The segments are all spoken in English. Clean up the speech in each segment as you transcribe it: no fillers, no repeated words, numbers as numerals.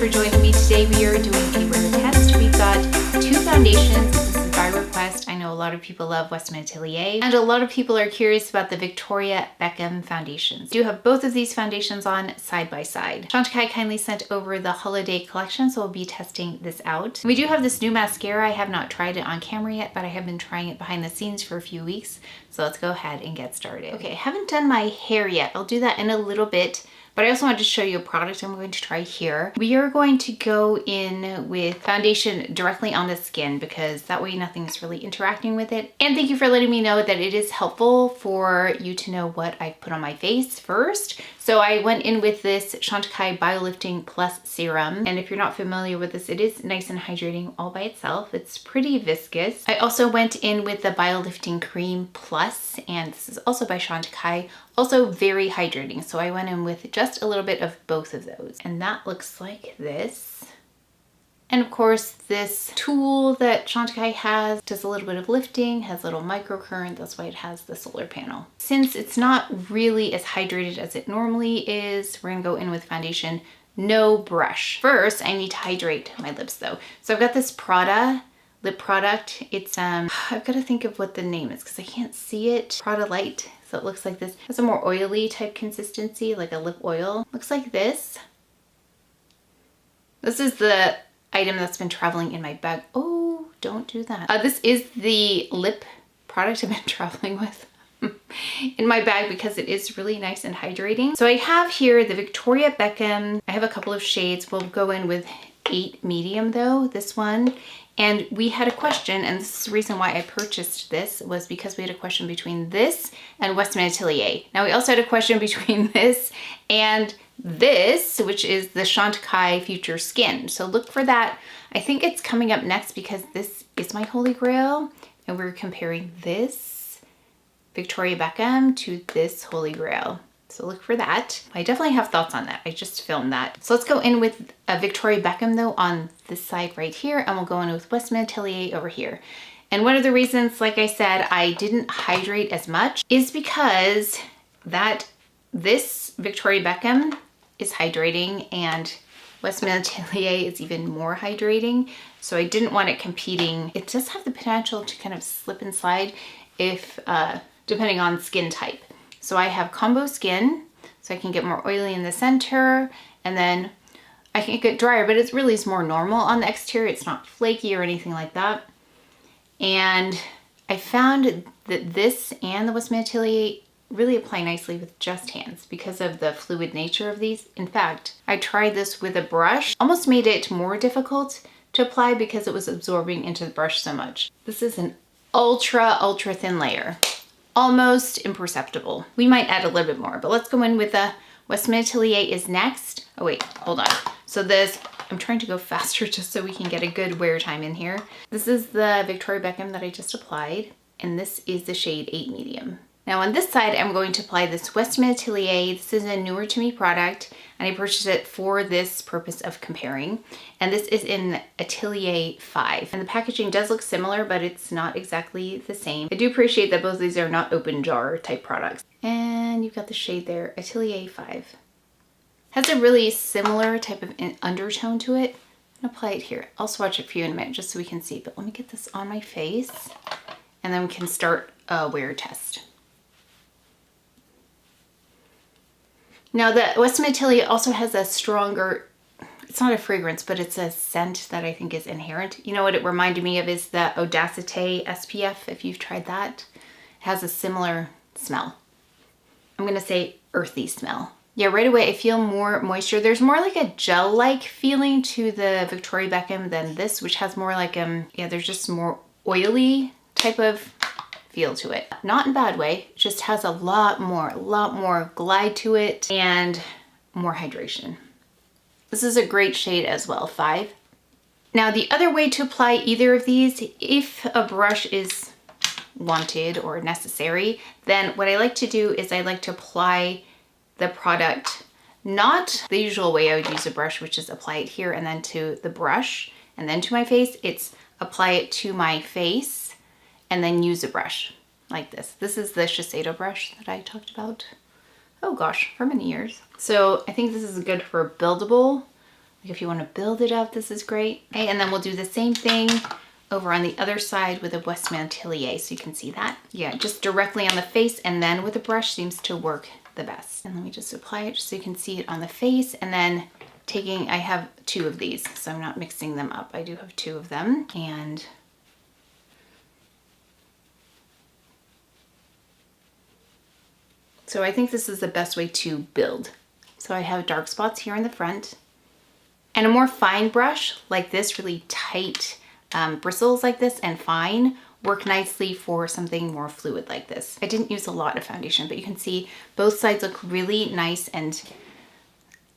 for joining me today. We are doing a wear test. We've got two foundations. This is by request. I know a lot of people love WESTMAN Atelier, and a lot of people are curious about the Victoria Beckham foundations. I do have both of these foundations on side by side. Chantecaille kindly sent over the holiday collection, so we'll be testing this out. We do have this new mascara. I have not tried it on camera yet, but I have been trying it behind the scenes for a few weeks. So let's go ahead and get started. Okay, I haven't done my hair yet. I'll do that in a little bit. But I also wanted to show you a product I'm going to try here. We are going to go in with foundation directly on the skin because that way nothing's really interacting with it. And thank you for letting me know that it is helpful for you to know what I've put on my face first. So I went in with this Chantecaille BioLifting Plus Serum. And if you're not familiar with this, it is nice and hydrating all by itself. It's pretty viscous. I also went in with the BioLifting Cream Plus, and this is also by Chantecaille. Also very hydrating. So I went in with just a little bit of both of those. And that looks like this. And of course, this tool that Chantecaille has does a little bit of lifting, has a little microcurrent. That's why it has the solar panel. Since it's not really as hydrated as it normally is, we're gonna go in with foundation, no brush. First, I need to hydrate my lips though. So I've got this Prada lip product. It's, I've got to think of what the name is because I can't see it. Prada Light. So it looks like this. It's a more oily type consistency, like a lip oil. Looks like this. This is the item that's been traveling in my bag. Oh, don't do that. This is the lip product I've been traveling with in my bag because it is really nice and hydrating. So I have here the Victoria Beckham. I have a couple of shades. We'll go in with 8 medium though, this one. And we had a question, and this is the reason why I purchased this, was because we had a question between this and WESTMAN Atelier. Now we also had a question between this and this, which is the Chantecaille Future Skin. So look for that. I think it's coming up next because this is my holy grail. And we're comparing this Victoria Beckham to this holy grail. So look for that. I definitely have thoughts on that. I just filmed that. So let's go in with a Victoria Beckham though on this side right here, and we'll go in with WESTMAN Atelier over here. And one of the reasons, like I said, I didn't hydrate as much is because this Victoria Beckham is hydrating and WESTMAN Atelier is even more hydrating. So I didn't want it competing. It does have the potential to kind of slip and slide if, depending on skin type. So I have combo skin, so I can get more oily in the center, and then I can get drier, but it really is more normal on the exterior. It's not flaky or anything like that. And I found that this and the WESTMAN Atelier really apply nicely with just hands because of the fluid nature of these. In fact, I tried this with a brush, almost made it more difficult to apply because it was absorbing into the brush so much. This is an ultra thin layer. Almost imperceptible. We might add a little bit more, but let's go in with the WESTMAN Atelier is next. Oh wait, hold on. So this, I'm trying to go faster just so we can get a good wear time in here. This is the Victoria Beckham that I just applied, and this is the shade 8 medium. Now on this side, I'm going to apply this WESTMAN Atelier. This is a newer to me product, and I purchased it for this purpose of comparing. And this is in Atelier 5. And the packaging does look similar, but it's not exactly the same. I do appreciate that both of these are not open jar type products. And you've got the shade there, Atelier 5. Has a really similar type of undertone to it. I'm gonna apply it here. I'll swatch it for you in a minute just so we can see, but let me get this on my face and then we can start a wear test. Now the WESTMAN Atelier also has a stronger, it's not a fragrance, but it's a scent that I think is inherent. You know what it reminded me of is the Audacité SPF, if you've tried that. It has a similar smell. I'm gonna say earthy smell. Yeah, right away I feel more moisture. There's more like a gel-like feeling to the Victoria Beckham than this, which has more like, yeah, there's just more oily type of feel to it. Not in a bad way, it just has a lot more glide to it and more hydration. This is a great shade as well, 5. Now the other way to apply either of these, if a brush is wanted or necessary, then what I like to do is I like to apply the product, not the usual way I would use a brush, which is apply it here and then to the brush and then to my face. It's apply it to my face and then use a brush like this. This is the Shiseido brush that I talked about, oh gosh, for many years. So I think this is good for buildable Like if you want to build it up, this is great. Okay, and then we'll do the same thing over on the other side with a WESTMAN Atelier, so you can see that. Yeah, just directly on the face and then with a brush seems to work the best. And let me just apply it just so you can see it on the face, and then I have 2 of these, so I'm not mixing them up. I do have 2 of them, and so I think this is the best way to build. So I have dark spots here in the front, and a more fine brush like this, really tight bristles like this and fine, work nicely for something more fluid like this. I didn't use a lot of foundation, but you can see both sides look really nice and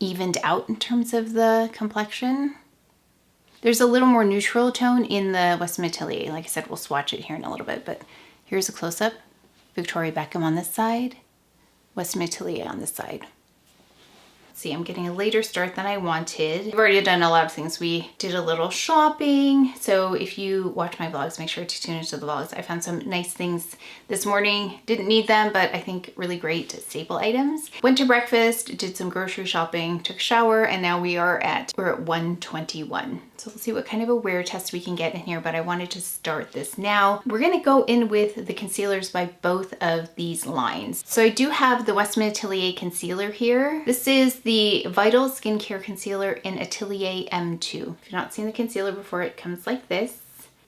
evened out in terms of the complexion. There's a little more neutral tone in the WESTMAN Atelier. Like I said, we'll swatch it here in a little bit, but here's a close-up. Victoria Beckham on this side, WESTMAN Atelier on this side. See, I'm getting a later start than I wanted. We've already done a lot of things. We did a little shopping. So if you watch my vlogs, make sure to tune into the vlogs. I found some nice things this morning. Didn't need them, but I think really great staple items. Went to breakfast, did some grocery shopping, took a shower, and now we're at 1:21. So we'll see what kind of a wear test we can get in here, but I wanted to start this now. We're gonna go in with the concealers by both of these lines. So I do have the WESTMAN Atelier concealer here. This is the Vital Skincare Concealer in Atelier M2. If you've not seen the concealer before, it comes like this.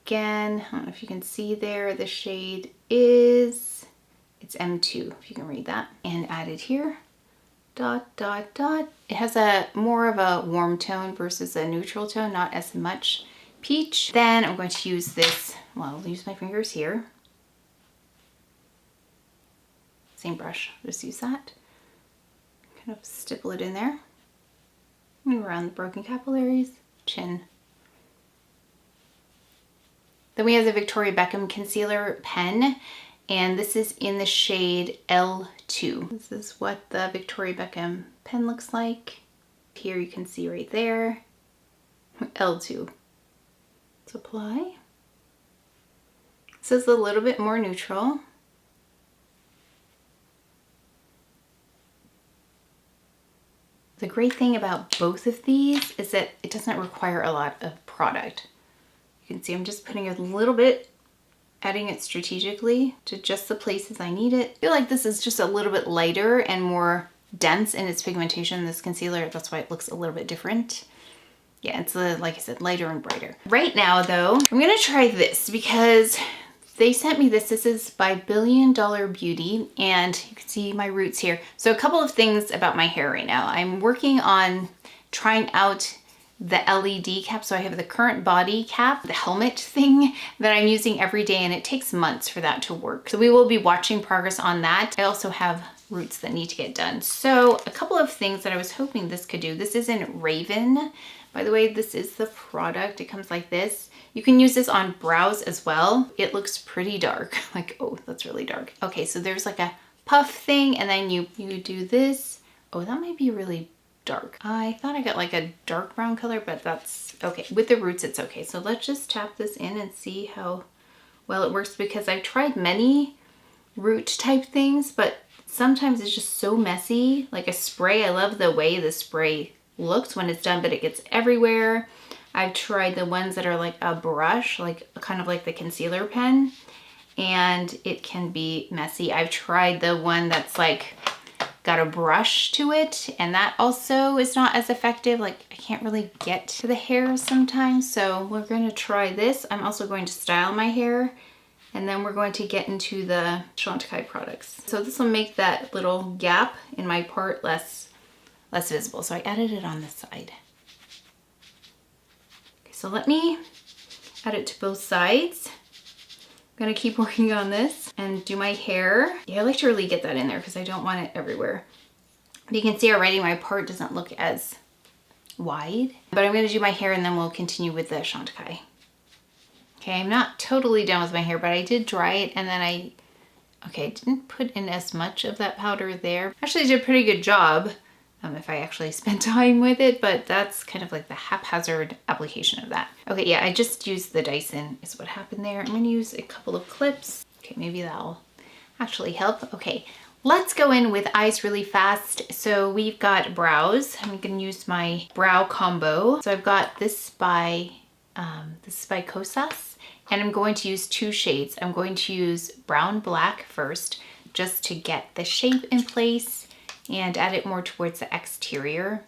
Again, I don't know if you can see there, the shade is, it's M2, if you can read that. And added here, dot, dot, dot. It has a more of a warm tone versus a neutral tone, not as much peach. Then I'm going to use this, well, I'll use my fingers here. Same brush, just use that. Kind of stipple it in there. And around the broken capillaries, chin. Then we have the Victoria Beckham concealer pen, and this is in the shade L2. This is what the Victoria Beckham pen looks like. Here you can see right there, L2. Let's apply. This is a little bit more neutral. The great thing about both of these is that it doesn't require a lot of product. You can see I'm just putting a little bit, adding it strategically to just the places I need it. I feel like this is just a little bit lighter and more dense in its pigmentation, this concealer. That's why it looks a little bit different. Yeah, it's like I said, lighter and brighter. Right now though, I'm gonna try this because they sent me this. This is by Billion Dollar Beauty, and you can see my roots here. So a couple of things about my hair right now. I'm working on trying out the LED cap. So I have the current body cap, the helmet thing that I'm using every day, and it takes months for that to work. So we will be watching progress on that. I also have roots that need to get done. So a couple of things that I was hoping this could do. This is in Raven. By the way, this is the product. It comes like this. You can use this on brows as well. It looks pretty dark. Like, oh, that's really dark. Okay, so there's like a puff thing, and then you do this. Oh, that might be really dark. I thought I got like a dark brown color, but that's okay. With the roots, it's okay. So let's just tap this in and see how well it works, because I've tried many root type things, but sometimes it's just so messy. Like a spray, I love the way the spray looks when it's done, but it gets everywhere. I've tried the ones that are like a brush, like kind of like the concealer pen, and it can be messy. I've tried the one that's like got a brush to it, and that also is not as effective. Like I can't really get to the hair sometimes, so we're going to try this. I'm also going to style my hair, and then we're going to get into the Chantecaille products. So this will make that little gap in my part less visible. So I added it on this side. Okay, so let me add it to both sides. I'm gonna keep working on this and do my hair. Yeah, I like to really get that in there because I don't want it everywhere. But you can see already my part doesn't look as wide. But I'm gonna do my hair and then we'll continue with the Chantecaille. Okay, I'm not totally done with my hair, but I did dry it, and then I didn't put in as much of that powder there. Actually did a pretty good job if I actually spent time with it, but that's kind of like the haphazard application of that. Okay, yeah, I just used the Dyson is what happened there. I'm gonna use a couple of clips. Okay, maybe that'll actually help. Okay, Let's go in with eyes really fast. So we've got brows. I'm gonna use my brow combo. So I've got this by Kosas, and I'm going to use 2 shades. I'm going to use brown black first, just to get the shape in place and add it more towards the exterior.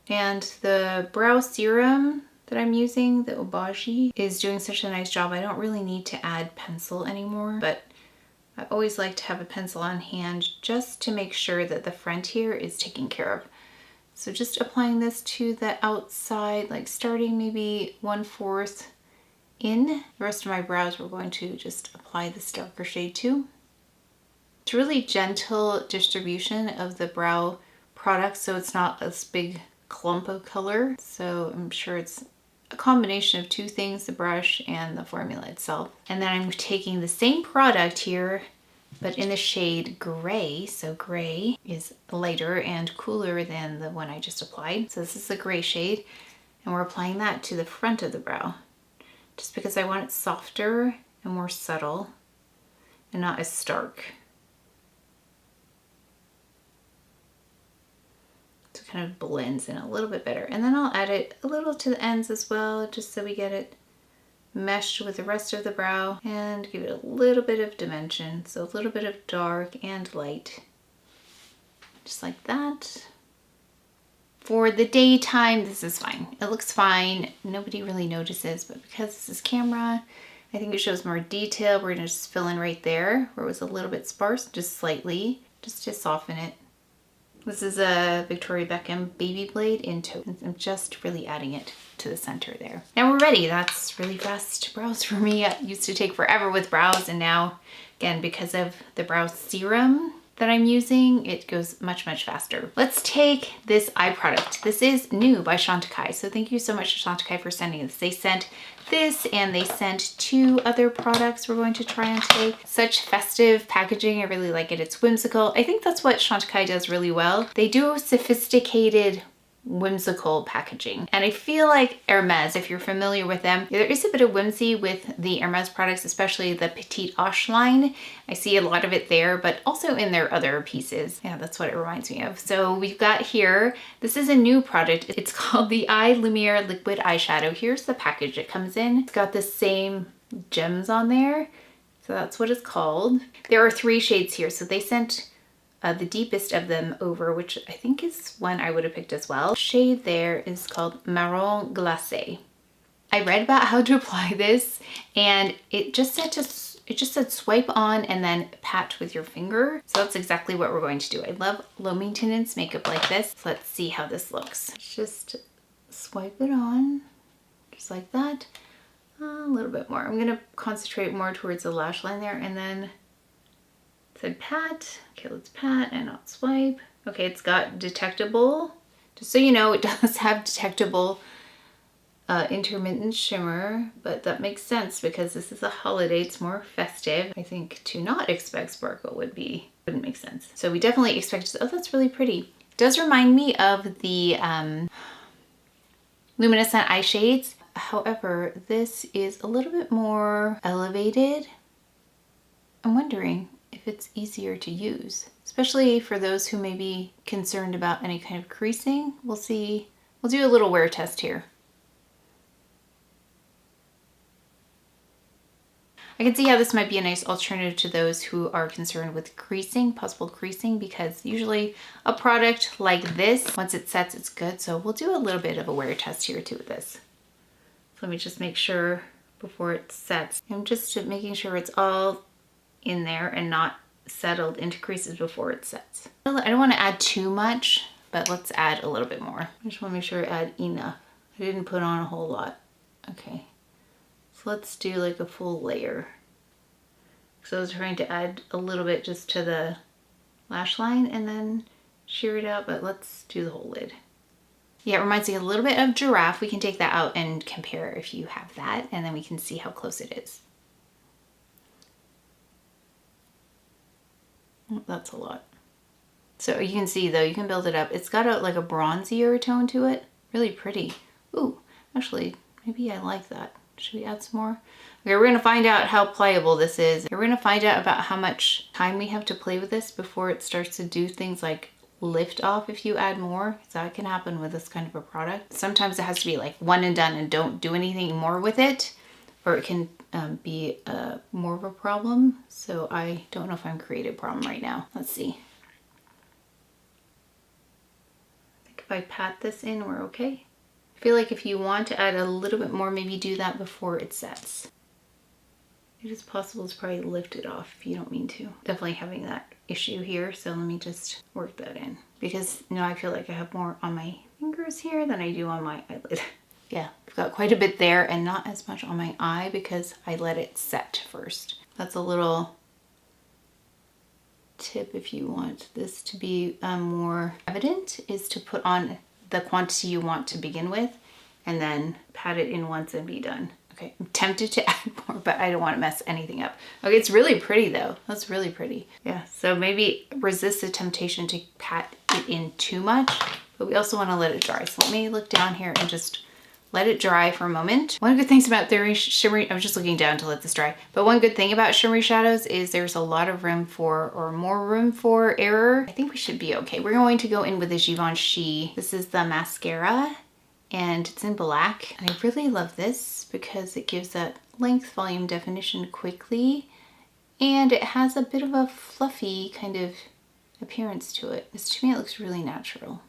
And the brow serum that I'm using, the Obagi, is doing such a nice job. I don't really need to add pencil anymore, but I always like to have a pencil on hand just to make sure that the front here is taken care of. So just applying this to the outside, like starting maybe 1/4 in. The rest of my brows we're going to just apply this darker shade to. It's really gentle distribution of the brow product, so it's not this big clump of color. So I'm sure it's a combination of 2 things, the brush and the formula itself. And then I'm taking the same product here, but in the shade gray. So gray is lighter and cooler than the one I just applied. So this is the gray shade, and we're applying that to the front of the brow, just because I want it softer and more subtle and not as stark. So it kind of blends in a little bit better. And then I'll add it a little to the ends as well, just so we get it meshed with the rest of the brow and give it a little bit of dimension. So a little bit of dark and light, just like that. For the daytime, this is fine. It looks fine. Nobody really notices, but because this is camera, I think it shows more detail. We're gonna just fill in right there where it was a little bit sparse, just slightly, just to soften it. This is a Victoria Beckham baby blade in taupe. I'm just really adding it to the center there. Now we're ready. That's really fast brows for me. It used to take forever with brows, and now, again, because of the brow serum that I'm using, it goes much, much faster. Let's take this eye product. This is new by Chantecaille. So thank you so much to Chantecaille for sending this. They sent this, and they sent 2 other products we're going to try on today. Such festive packaging. I really like it. It's whimsical. I think that's what Chantecaille does really well. They do sophisticated, whimsical packaging. And I feel like Hermes, if you're familiar with them, there is a bit of whimsy with the Hermes products, especially the Petite Oche line. I see a lot of it there, but also in their other pieces. Yeah, that's what it reminds me of. So we've got here, this is a new product. It's called the Eye Lumiere Liquid Eyeshadow. Here's the package it comes in. It's got the same gems on there. So that's what it's called. There are 3 shades here. So they sent the deepest of them over, which I think is one I would have picked as well. The shade there is called Marron Glace. I read about how to apply this, and it just said swipe on and then pat with your finger. So that's exactly what we're going to do. I love low maintenance makeup like this. So let's see how this looks. Just swipe it on, just like that. A little bit more. I'm gonna concentrate more towards the lash line there, and then said pat. Okay, let's pat and not swipe. Okay, it's got detectable. Just so you know, it does have detectable intermittent shimmer, but that makes sense because this is a holiday. It's more festive. I think to not expect sparkle wouldn't make sense. So we definitely expect, oh, that's really pretty. It does remind me of the Luminescent eye shades. However, this is a little bit more elevated. I'm wondering if it's easier to use, especially for those who may be concerned about any kind of creasing. We'll see. We'll do a little wear test here. I can see how this might be a nice alternative to those who are concerned with creasing, possible creasing, because usually a product like this, once it sets, it's good. So we'll do a little bit of a wear test here too with this. So let me just make sure before it sets. I'm just making sure it's all in there and not settled into creases before it sets. I don't want to add too much, but let's add a little bit more. I just want to make sure I add enough. I didn't put on a whole lot. Okay, so let's do like a full layer. So I was trying to add a little bit just to the lash line and then shear it out, but let's do the whole lid. Yeah, it reminds me a little bit of Giraffe. We can take that out and compare if you have that, and then we can see how close it is. That's a lot. So you can see though, you can build it up. It's got like a bronzier tone to it. Really pretty. Ooh, actually, maybe I like that. Should we add some more? Okay, we're gonna find out how pliable this is. We're gonna find out about how much time we have to play with this before it starts to do things like lift off if you add more. So that can happen with this kind of a product. Sometimes it has to be like one and done and don't do anything more with it, or it can be more of a problem. So I don't know if I'm creating a problem right now. Let's see. I think if I pat this in, we're okay. I feel like if you want to add a little bit more, maybe do that before it sets. It is possible to probably lift it off if you don't mean to. Definitely having that issue here, so let me just work that in. Because now I feel like I have more on my fingers here than I do on my eyelid. Yeah, I've got quite a bit there and not as much on my eye because I let it set first. That's a little tip if you want this to be more evident, is to put on the quantity you want to begin with and then pat it in once and be done. Okay, I'm tempted to add more, but I don't want to mess anything up. Okay, it's really pretty though. That's really pretty. Yeah, so maybe resist the temptation to pat it in too much, but we also want to let it dry. So let me look down here and just let it dry for a moment. One of the good things about the shimmery, I was just looking down to let this dry, but one good thing about shimmery shadows is there's a lot of room for, or more room for error. I think we should be okay. We're going to go in with the Givenchy. This is the mascara and it's in black. And I really love this because it gives that length, volume, definition quickly. And it has a bit of a fluffy kind of appearance to it. This, to me, it looks really natural.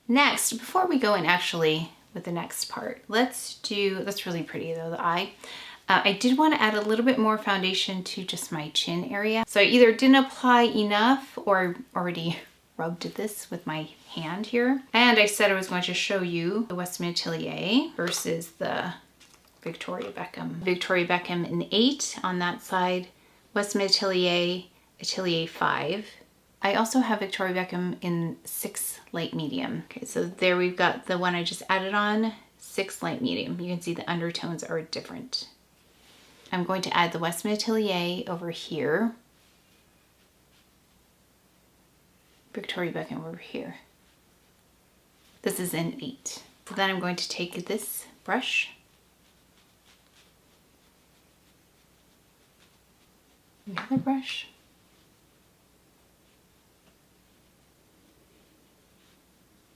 Next, before we go in actually with the next part, let's do, that's really pretty though, the eye. I did want to add a little bit more foundation to just my chin area. So I either didn't apply enough or already rubbed this with my hand here. And I said I was going to show you the WESTMAN Atelier versus the Victoria Beckham. Victoria Beckham in 8 on that side, WESTMAN Atelier, Atelier 5. I also have Victoria Beckham in 6 light medium. Okay, so there we've got the one I just added on, 6 light medium. You can see the undertones are different. I'm going to add the WESTMAN Atelier over here. Victoria Beckham over here. This is in 8. So then I'm going to take this brush. Another brush.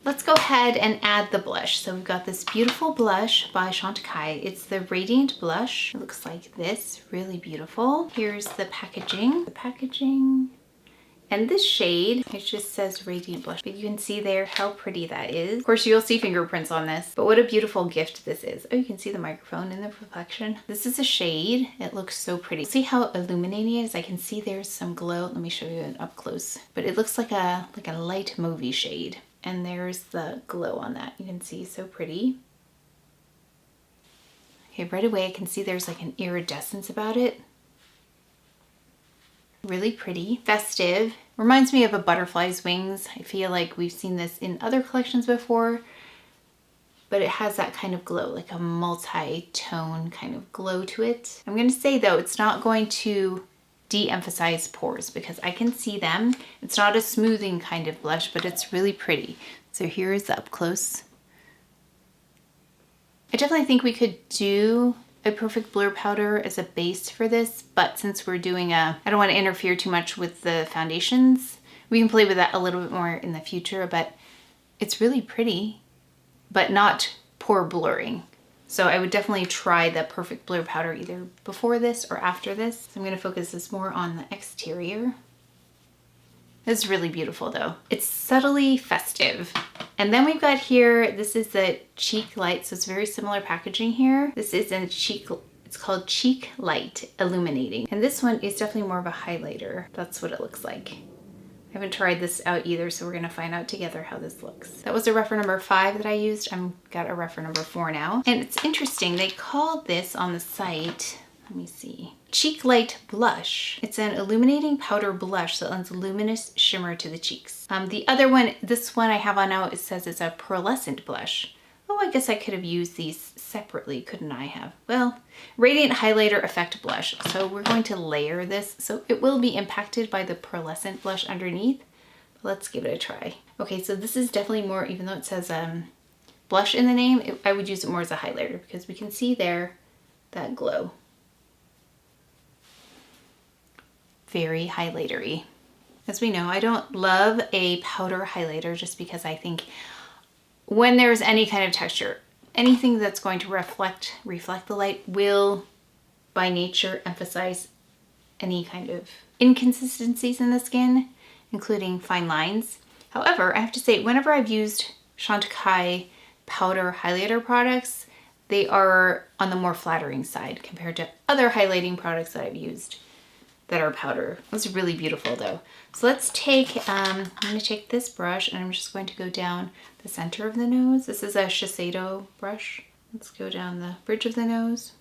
Let's go ahead and add the blush. So we've got this beautiful blush by Chantecaille. It's the Radiant Blush. It looks like this, really beautiful. Here's the packaging. And this shade, it just says Radiant Blush, but you can see there how pretty that is. Of course, you'll see fingerprints on this, but what a beautiful gift this is. Oh, you can see the microphone in the reflection. This is a shade. It looks so pretty. See how illuminating it is? I can see there's some glow. Let me show you it up close. But it looks like a light mauvey shade. And there's the glow on that. You can see, so pretty. Okay, right away I can see there's like an iridescence about it. Really pretty, festive. Reminds me of a butterfly's wings. I feel like we've seen this in other collections before, but it has that kind of glow, like a multi-tone kind of glow to it. I'm gonna say though, it's not going to de-emphasize pores because I can see them. It's not a smoothing kind of blush, but it's really pretty. So here is the up close. I definitely think we could do a perfect blur powder as a base for this, but since we're doing I don't want to interfere too much with the foundations. We can play with that a little bit more in the future, but it's really pretty, but not pore blurring. So I would definitely try the perfect blur powder either before this or after this. So I'm going to focus this more on the exterior. It's really beautiful though. It's subtly festive. And then we've got here, this is the Cheek Light. So it's very similar packaging here. This is in Cheek, it's called Cheek Light Illuminating. And this one is definitely more of a highlighter. That's what it looks like. I haven't tried this out either, so we're gonna find out together how this looks. That was a reference number 5 that I used. I've got a reference number 4 now. And it's interesting, they called this on the site, let me see, Cheek Light Blush. It's an illuminating powder blush that lends luminous shimmer to the cheeks. The other one, this one I have on now, it says it's a pearlescent blush. Oh, I guess I could have used these separately, couldn't I have? Well, Radiant Highlighter Effect Blush. So we're going to layer this. So it will be impacted by the pearlescent blush underneath. But let's give it a try. Okay, so this is definitely more, even though it says blush in the name, I would use it more as a highlighter because we can see there that glow. Very highlightery. As we know, I don't love a powder highlighter just because I think when there's any kind of texture, anything that's going to reflect the light will by nature emphasize any kind of inconsistencies in the skin, including fine lines. However, I have to say, whenever I've used Chantecaille powder highlighter products, they are on the more flattering side compared to other highlighting products that I've used that are powder. It's really beautiful though. So let's take, I'm gonna take this brush and I'm just going to go down the center of the nose. This is a Shiseido brush. Let's go down the bridge of the nose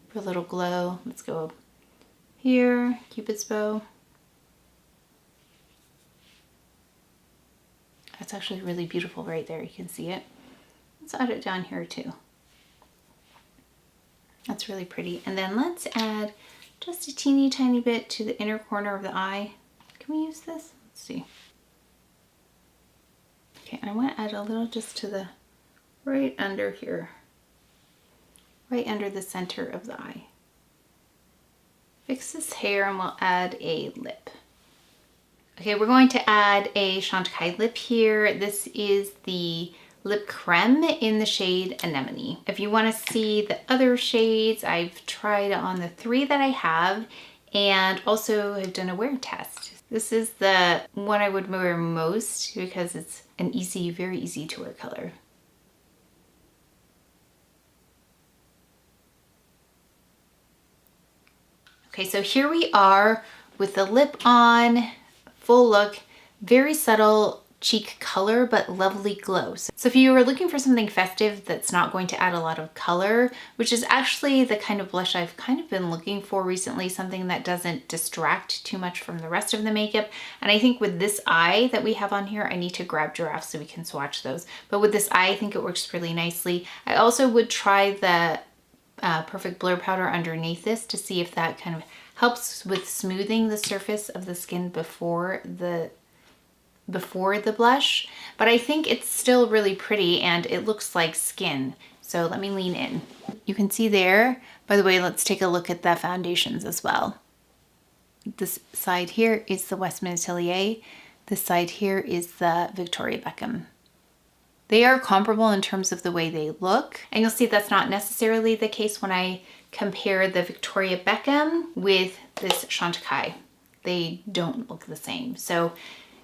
for a little glow. Let's go here, Cupid's bow. That's actually really beautiful right there. You can see it. Let's add it down here too. That's really pretty. And then let's add just a teeny tiny bit to the inner corner of the eye. Can we use this? Let's see. Okay, I want to add a little just to the right under here. Right under the center of the eye. Fix this hair and we'll add a lip. Okay, we're going to add a Chantecaille lip here. This is the lip creme in the shade Anemone. If you want to see the other shades, I've tried on the 3 that I have and also have done a wear test. This is the one I would wear most because it's an easy, very easy to wear color. Okay, so here we are with the lip on, full look, very subtle cheek color, but lovely glow. So if you are looking for something festive that's not going to add a lot of color, which is actually the kind of blush I've kind of been looking for recently, something that doesn't distract too much from the rest of the makeup. And I think with this eye that we have on here, I need to grab Giraffe so we can swatch those. But with this eye, I think it works really nicely. I also would try the Perfect Blur Powder underneath this to see if that kind of helps with smoothing the surface of the skin before the blush, but I think it's still really pretty and it looks like skin. So let me lean in. You can see there, by the way, let's take a look at the foundations as well. This side here is the WESTMAN Atelier. This side here is the Victoria Beckham. They are comparable in terms of the way they look, and you'll see that's not necessarily the case when I compare the Victoria Beckham with this Chantecaille. They don't look the same. So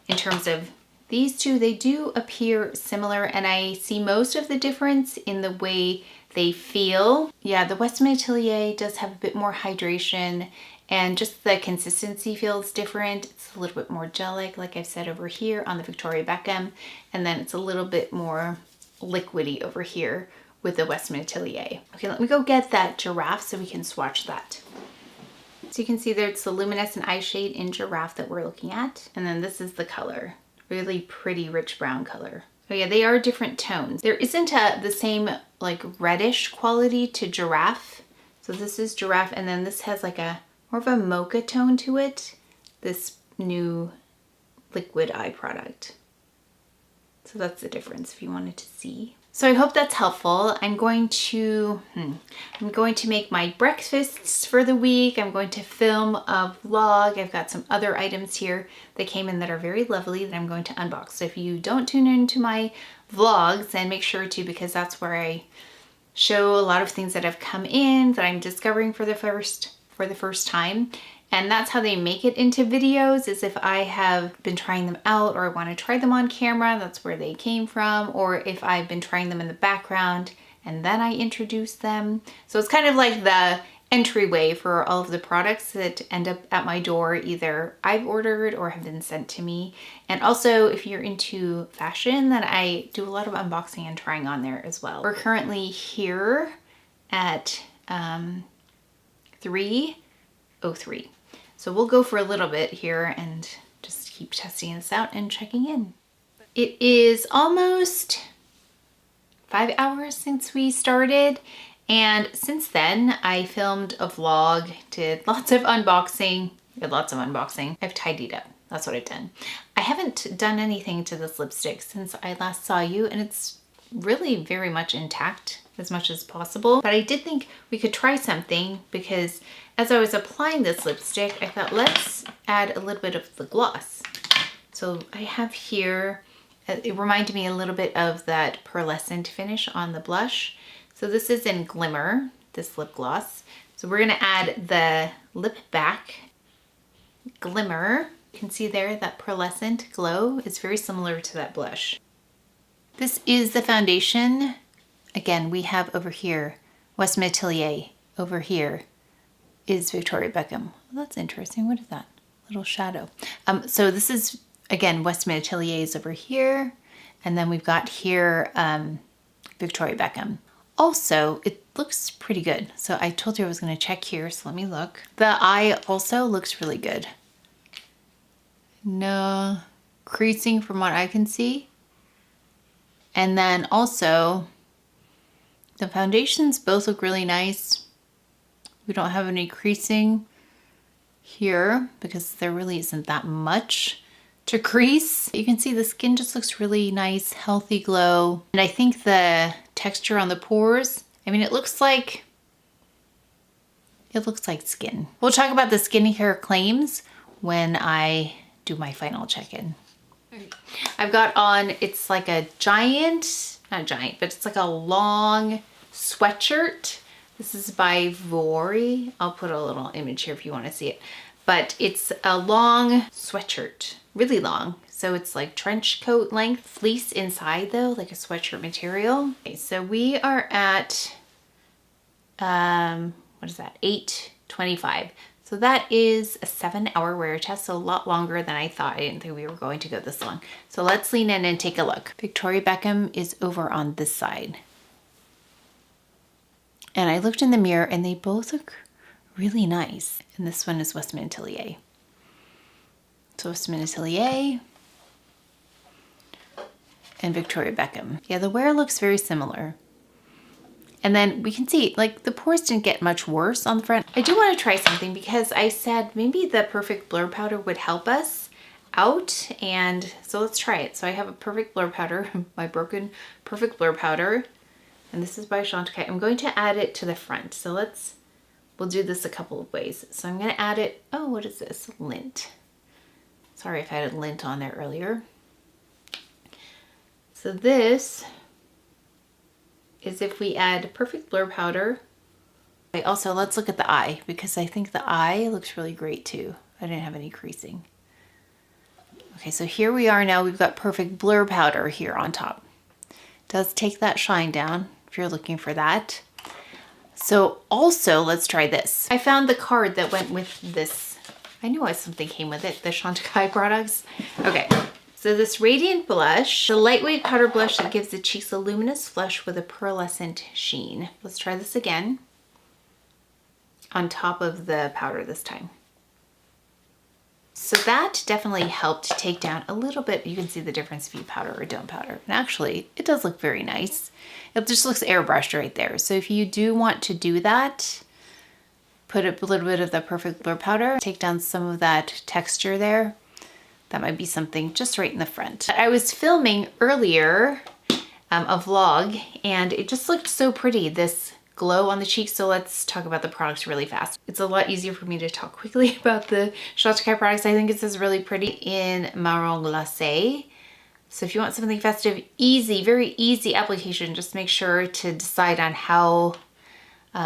in terms of these two, they do appear similar, and I see most of the difference in the way they feel. Yeah, the WESTMAN Atelier does have a bit more hydration and just the consistency feels different. It's a little bit more gel-like I've said over here on the Victoria Beckham, and then it's a little bit more liquidy over here with the WESTMAN Atelier. Okay, let me go get that Giraffe so we can swatch that. So you can see there it's the Luminescent eye shade in Giraffe that we're looking at. And then this is the color. Really pretty rich brown color. Oh yeah, they are different tones. There isn't the same like reddish quality to Giraffe. So this is Giraffe, and then this has like a more of a mocha tone to it. This new liquid eye product. So that's the difference if you wanted to see. So I hope that's helpful. I'm going to make my breakfasts for the week. I'm going to film a vlog. I've got some other items here that came in that are very lovely that I'm going to unbox. So if you don't tune into my vlogs, then make sure to, because that's where I show a lot of things that have come in that I'm discovering for the first time. And that's how they make it into videos, is if I have been trying them out or I want to try them on camera, that's where they came from, or if I've been trying them in the background and then I introduce them. So it's kind of like the entryway for all of the products that end up at my door, either I've ordered or have been sent to me. And also if you're into fashion, then I do a lot of unboxing and trying on there as well. We're currently here at 3:03. So we'll go for a little bit here and just keep testing this out and checking in. It is almost 5 hours since we started, and since then I filmed a vlog, did lots of unboxing. I've tidied up. That's what I've done. I haven't done anything to this lipstick since I last saw you, and it's really very much intact as much as possible. But I did think we could try something because as I was applying this lipstick, I thought let's add a little bit of the gloss. So I have here, it reminded me a little bit of that pearlescent finish on the blush. So this is in Glimmer, this lip gloss. So we're gonna add the Lip Back Glimmer. You can see there that pearlescent glow is very similar to that blush. This is the foundation. Again, we have over here WESTMAN Atelier. Over here is Victoria Beckham. Well, that's interesting. What is that? Little shadow. So this is, again, WESTMAN Atelier is over here. And then we've got here Victoria Beckham. Also, it looks pretty good. So I told you I was going to check here, so let me look. The eye also looks really good. No creasing from what I can see. And then also, the foundations both look really nice. We don't have any creasing here because there really isn't that much to crease. You can see the skin just looks really nice, healthy glow. And I think the texture on the pores, I mean, it looks like skin. We'll talk about the skincare claims when I do my final check-in. I've got on, it's like a giant, not giant, but it's like a long sweatshirt. This is by Vuori. I'll put a little image here if you want to see it. But it's a long sweatshirt, really long. So it's like trench coat length, fleece inside though, like a sweatshirt material. Okay, so we are at, what is that, 8:25. So that is a 7-hour wear test, so a lot longer than I thought. I didn't think we were going to go this long. So let's lean in and take a look. Victoria Beckham is over on this side. And I looked in the mirror and they both look really nice. And this one is WESTMAN Atelier. So WESTMAN Atelier and Victoria Beckham. Yeah, the wear looks very similar. And then we can see, like, the pores didn't get much worse on the front. I do want to try something because I said maybe the Perfect Blur Powder would help us out. And so let's try it. So I have a Perfect Blur Powder, my broken Perfect Blur Powder. And this is by Chantecaille. I'm going to add it to the front. So we'll do this a couple of ways. So I'm going to add it, oh, what is this? Lint. Sorry if I had lint on there earlier. So this is if we add Perfect Blur Powder. Okay, also, let's look at the eye because I think the eye looks really great too. I didn't have any creasing. Okay, so here we are now. We've got Perfect Blur Powder here on top. Does take that shine down if you're looking for that. So also, let's try this. I found the card that went with this. I knew something came with it, the Chantecaille products. Okay. So this Radiant Blush, the lightweight powder blush that gives the cheeks a luminous flush with a pearlescent sheen. Let's try this again on top of the powder this time. So that definitely helped take down a little bit. You can see the difference if you powder or don't powder. And actually, it does look very nice. It just looks airbrushed right there. So if you do want to do that, put a little bit of the Perfect Blur Powder, take down some of that texture there. That might be something just right in the front. I was filming earlier a vlog and it just looked so pretty, this glow on the cheeks. So let's talk about the products really fast. It's a lot easier for me to talk quickly about the Chantecaille products. I think it says really pretty in Marron Glace. So if you want something festive, easy, very easy application, just make sure to decide on how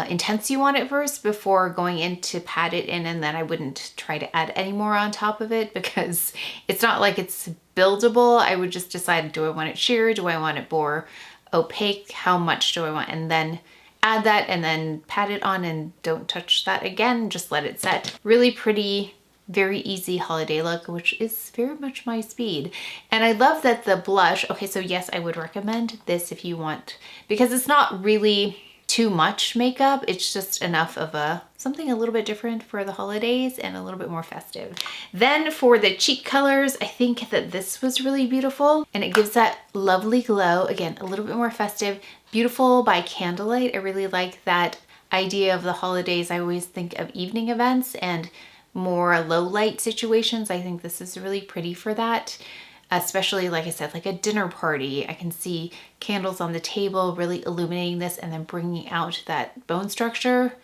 intense you want it first before going in to pat it in, and then I wouldn't try to add any more on top of it because it's not like it's buildable. I would just decide, do I want it sheer? Do I want it more opaque? How much do I want? And then add that and then pat it on and don't touch that again. Just let it set. Really pretty, very easy holiday look, which is very much my speed. And I love that the blush, okay, so yes, I would recommend this if you want, because it's not really too much makeup. It's just enough of something a little bit different for the holidays and a little bit more festive. Then for the cheek colors, I think that this was really beautiful and it gives that lovely glow. Again, a little bit more festive, beautiful by candlelight. I really like that idea of the holidays. I always think of evening events, and more low light situations. I think this is really pretty for that. Especially, like I said, like a dinner party. I can see candles on the table really illuminating this and then bringing out that bone structure.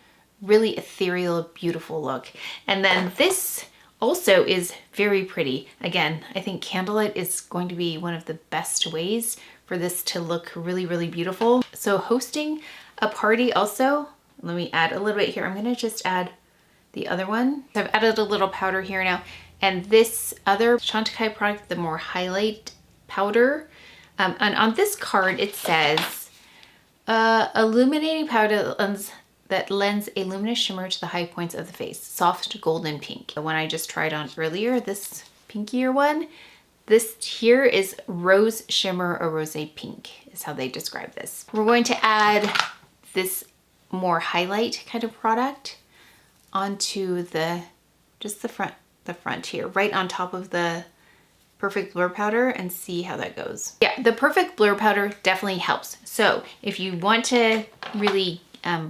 Really ethereal, beautiful look. And then this also is very pretty. Again, I think candlelight is going to be one of the best ways for this to look really, really beautiful. So hosting a party also, let me add a little bit here. I'm gonna just add the other one. So I've added a little powder here now. And this other Chantecaille product, the more highlight powder. And on this card, it says, illuminating powder that lends a luminous shimmer to the high points of the face. Soft golden pink. The one I just tried on earlier, this pinkier one, this here is rose shimmer or rosé pink is how they describe this. We're going to add this more highlight kind of product onto just the front here, right on top of the Perfect Blur Powder, and see how that goes. Yeah, the Perfect Blur Powder definitely helps. So if you want to really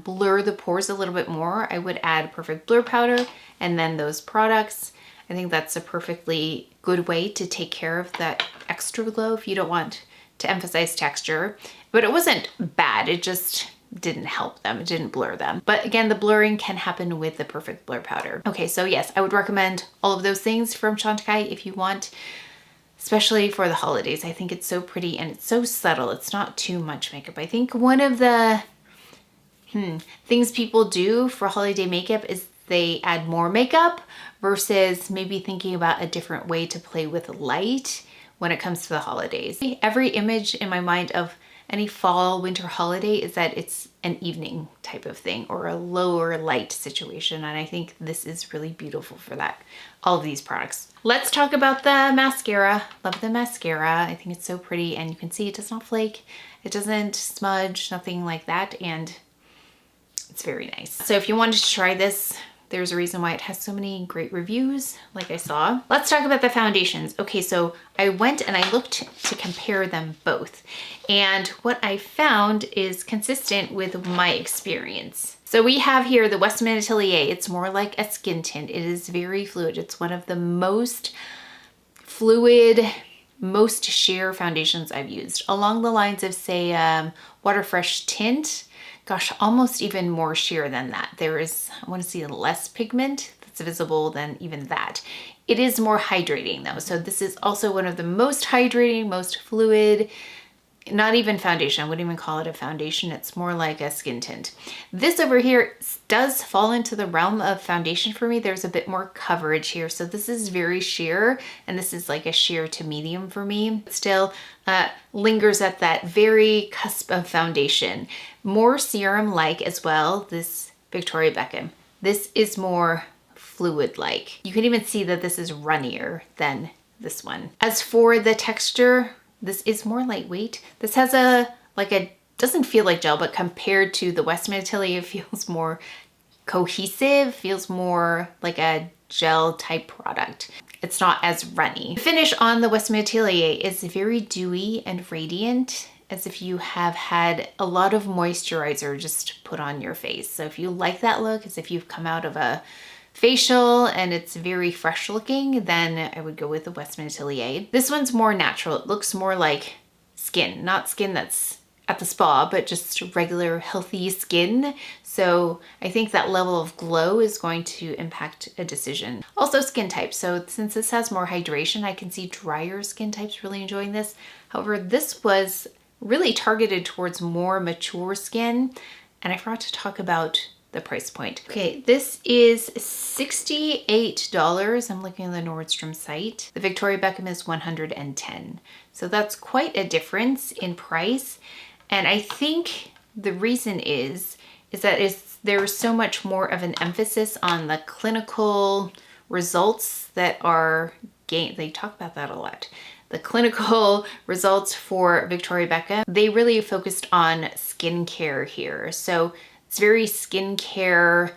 blur the pores a little bit more, I would add Perfect Blur Powder and then those products. I think that's a perfectly good way to take care of that extra glow if you don't want to emphasize texture. But it wasn't bad, it just didn't help them, it didn't blur them. But again, the blurring can happen with the Perfect Blur Powder. Okay, so yes, I would recommend all of those things from Chantecaille if you want, especially for the holidays. I think it's so pretty and it's so subtle. It's not too much makeup. I think one of the things people do for holiday makeup is they add more makeup versus maybe thinking about a different way to play with light when it comes to the holidays. Every image in my mind of any fall, winter holiday is that it's an evening type of thing or a lower light situation. And I think this is really beautiful for that, all of these products. Let's talk about the mascara. Love the mascara. I think it's so pretty and you can see it does not flake. It doesn't smudge, nothing like that. And it's very nice. So if you wanted to try this, there's a reason why it has so many great reviews, like I saw. Let's talk about the foundations. Okay, so I went and I looked to compare them both. And what I found is consistent with my experience. So we have here the WESTMAN Atelier. It's more like a skin tint. It is very fluid. It's one of the most fluid, most sheer foundations I've used. Along the lines of, say, Water Fresh Tint. Gosh, almost even more sheer than that. There is, I want to see less pigment that's visible than even that. It is more hydrating though. So this is also one of the most hydrating, most fluid, not even foundation. I wouldn't even call it a foundation. It's more like a skin tint. This over here does fall into the realm of foundation for me. There's a bit more coverage here. So this is very sheer and this is like a sheer to medium for me. Still lingers at that very cusp of foundation. More serum-like as well, this Victoria Beckham. This is more fluid-like. You can even see that this is runnier than this one. As for the texture, this is more lightweight. This has doesn't feel like gel, but compared to the WESTMAN Atelier, it feels more cohesive, feels more like a gel type product. It's not as runny. The finish on the WESTMAN Atelier is very dewy and radiant, as if you have had a lot of moisturizer just put on your face. So if you like that look, as if you've come out of a facial and it's very fresh looking, then I would go with the WESTMAN Atelier. This one's more natural. It looks more like skin, not skin that's at the spa, but just regular healthy skin. So I think that level of glow is going to impact a decision. Also skin type. So since this has more hydration, I can see drier skin types really enjoying this. However, this was really targeted towards more mature skin. And I forgot to talk about the price point. Okay, this is $68. I'm looking at the Nordstrom site. The Victoria Beckham is $110. So that's quite a difference in price. And I think the reason is that there's so much more of an emphasis on the clinical results that are gained. They talk about that a lot. The clinical results for Victoria Beckham, they really focused on skincare here. So it's very skincare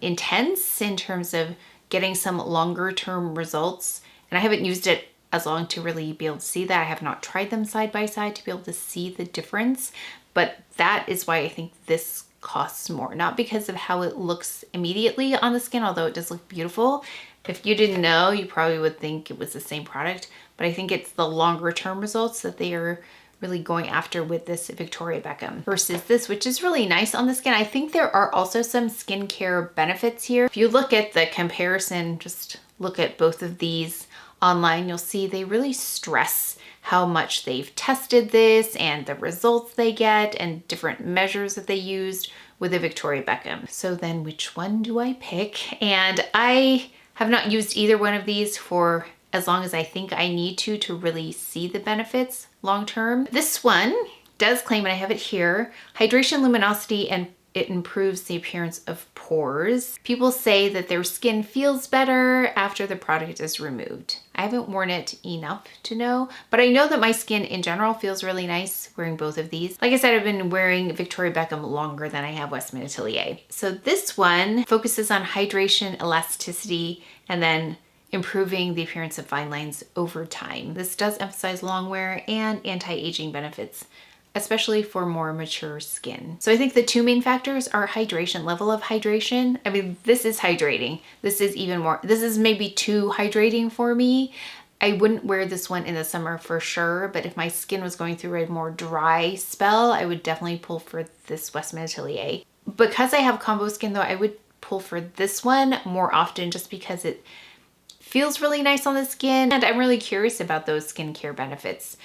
intense in terms of getting some longer term results. And I haven't used it as long to really be able to see that. I have not tried them side by side to be able to see the difference. But that is why I think this costs more, not because of how it looks immediately on the skin, although it does look beautiful. If you didn't know, you probably would think it was the same product, but I think it's the longer term results that they are really going after with this Victoria Beckham versus this, which is really nice on the skin. I think there are also some skincare benefits here. If you look at the comparison, just look at both of these online, you'll see they really stress how much they've tested this and the results they get and different measures that they used with the Victoria Beckham. So then which one do I pick? And I have not used either one of these for as long as I think I need to really see the benefits long term. This one does claim, and I have it here, hydration, luminosity, and it improves the appearance of pores. People say that their skin feels better after the product is removed. I haven't worn it enough to know, but I know that my skin in general feels really nice wearing both of these. Like I said, I've been wearing Victoria Beckham longer than I have Westman Atelier. So this one focuses on hydration, elasticity, and then improving the appearance of fine lines over time. This does emphasize long wear and anti-aging benefits, especially for more mature skin. So I think the two main factors are hydration, level of hydration. I mean, this is hydrating. This is even more, this is maybe too hydrating for me. I wouldn't wear this one in the summer for sure, but if my skin was going through a more dry spell, I would definitely pull for this Westman Atelier. Because I have combo skin though, I would pull for this one more often just because it feels really nice on the skin, and I'm really curious about those skincare benefits.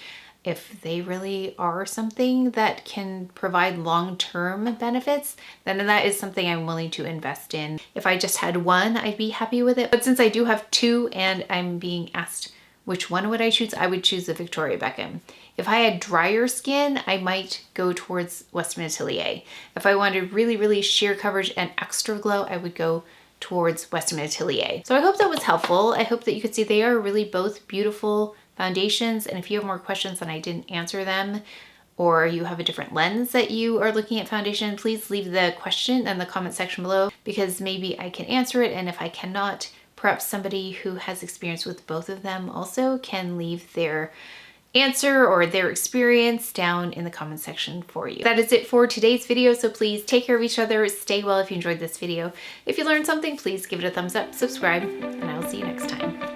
If they really are something that can provide long-term benefits, then that is something I'm willing to invest in. If I just had one, I'd be happy with it. But since I do have two and I'm being asked which one would I choose, I would choose the Victoria Beckham. If I had drier skin, I might go towards Westman Atelier. If I wanted really, really sheer coverage and extra glow, I would go towards Westman Atelier. So I hope that was helpful. I hope that you could see they are really both beautiful foundations. And if you have more questions and I didn't answer them, or you have a different lens that you are looking at foundation, please leave the question in the comment section below, because maybe I can answer it. And if I cannot, perhaps somebody who has experience with both of them also can leave their answer or their experience down in the comment section for you. That is it for today's video, so please take care of each other, stay well if you enjoyed this video. If you learned something, please give it a thumbs up, subscribe, and I will see you next time.